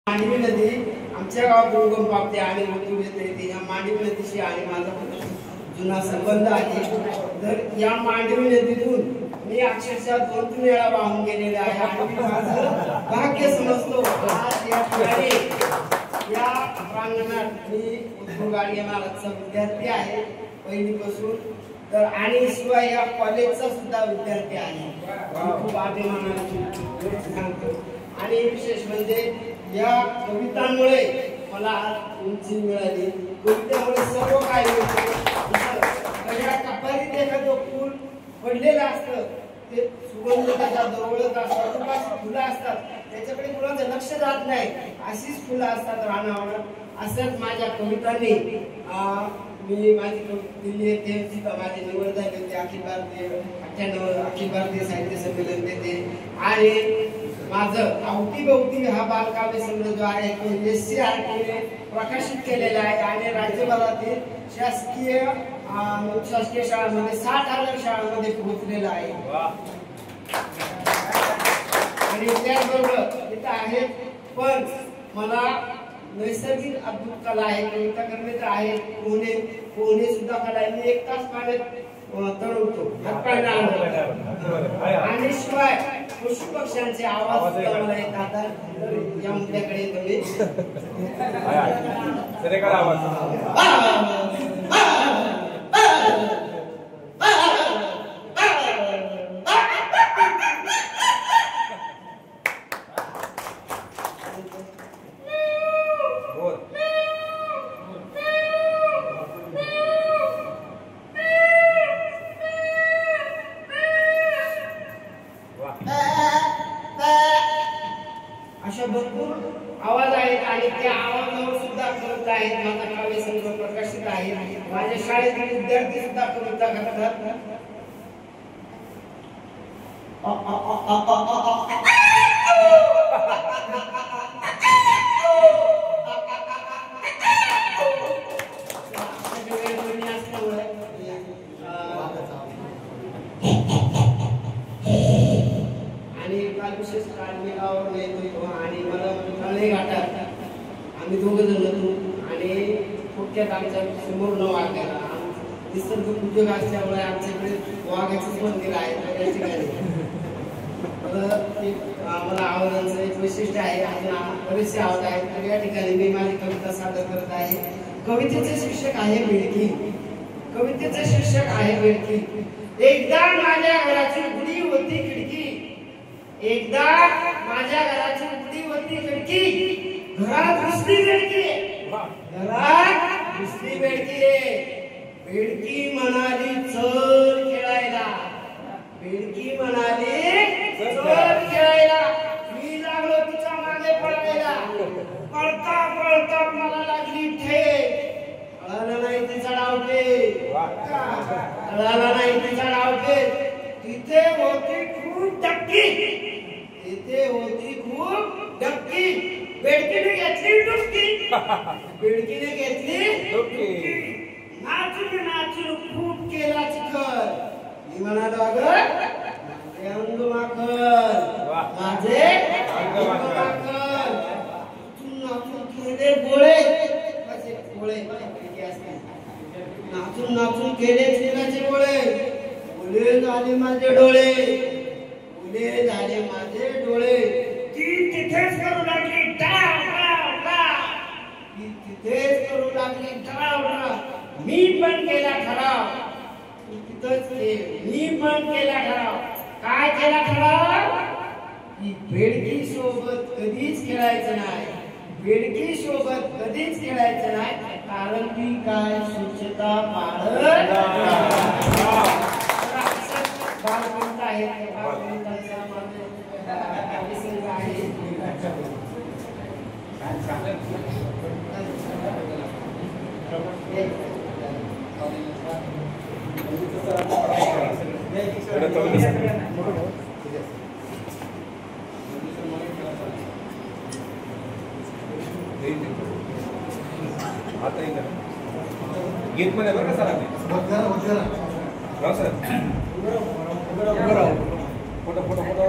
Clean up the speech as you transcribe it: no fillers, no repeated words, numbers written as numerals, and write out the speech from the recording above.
मांडवी नदी आमच्या गावात उगम पावते आणि ऋतू येते या मांडवी नदीशी आणि माझा जुना संबंध आहे। तर या मांडवी नदीतून मी अक्षरशः 2-3 वेळा वाहून गेलेले आहे आणि माझं भाग्य समजतो आज या ठिकाणी या प्रांगणात मी उद्भवगाडी महाराजचा विद्यार्थी आहे पहिलीपासून। तर आणि शिवाय या कॉलेजचा सुद्धा विद्यार्थी आहे। खूप अभिमानाने सांगतो आणि विशेष म्हणजे या कवितांमुळे मला आज उंची मिळाली। कवितेमुळे सर्व काही होतं। कपारीत एखादं फूल पडलेलं असतं ते सुगंध त्याचा दरवळत असतात, फुलं असतात त्याच्याकडे कोणाचं लक्ष जात नाही, अशीच फुलं असतात रानावर। असंच माझ्या कवितांनी मी माझी दिल्ली येथे सुद्धा माझी निवड झाली होती अखिल भारतीय साहित्य संमेलन येथे। आणि माझं अवतीभवती हा बालकाव्य संग्रह जो आहे तो SCRT ने प्रकाशित केलेला आहे आणि राज्यभरातील शासकीय शाळांमध्ये 60,000 शाळांमध्ये पोहोचलेला आहे। आणि त्याचबरोबर इथं आहे पण मला नैसर्गिक अद्भुत कला आहे, कविता करणे तर आहे, पोहणे सुद्धा कला आहे। मी 1 तास पाण्यात तळवतो आणि शिवाय पशु पक्ष्यांचे आवाज मला येतात। या मुद्द्याकडे तुम्ही अशा भरपूर आवाज आहेत आणि त्या आवाजावर सुद्धा कविता आहेत। माझा काव्य संग्रह प्रकाशित आहे। माझ्या शाळेतील विद्यार्थी सुद्धा कविता करतात। विशेष काळ मी गावावर येतो आणि मला तळे घाटात आम्ही दोघं जण होतो आणि थोडक्यात आमच्या समोर न वागायला निसर्ग उद्योग असल्यामुळे आमच्याकडे वाघाचंच मंदिर आहे त्या ठिकाणी। मला आवाजांचं एक वैशिष्ट्य आहे, अजून बरेचसे आवाज आहेत। तर या ठिकाणी मी माझी कविता सादर करत आहे। कवितेचे शीर्षक आहे बेडकी। कवितेचे शीर्षक आहे बेडकी। एकदा माझ्या घराची उघडी होती खिडकी, एकदा माझ्या घराची उघडी होती खिडकी, घरात घुसली बेडकी, घरात घुसली बेडकी। बेडकी म्हणाली चल खेळायला, बेडकी म्हणाली चल खेळायला। मी लागलो तिच्या मागे पळायला, पळता पळता मला लागली ठेच, कळाला नाही तिचा डावटे, कळाला नाही तिचा डावटे। तिथे होती खूप धक्की, तिथे होती खूप धक्की, बेडकीने घेतली डुबकी, बेडकीने घेतली डुबकी। नाचून नाचून खूप केला चिखल, मी म्हणालो अगं अंग माखल, माझे अंग माखल। नाचून केले गोळे, कसे गोळे नाचून नाचून केले चिराचे गोळे, ओले झाले माझे डोळे, ओले झाले माझे डोळे। ती तिथेच करू लागली टाळ टाळ टाळ, ती तिथेच करू लागली टाळ टाळ। मी पण केला ठराव, तिथंच मी पण केला ठराव। काय केला ठराव? की बेडकी सोबत कधीच खेळायचं नाही, बेडकी सोबत कधीच खेळायचं नाही, कारण ती काय स्वच्छता पाळत बालपंत आहे। बालपंतांचा विसर्ग आहे। गीत मध्ये बरं sir sir photo photo photo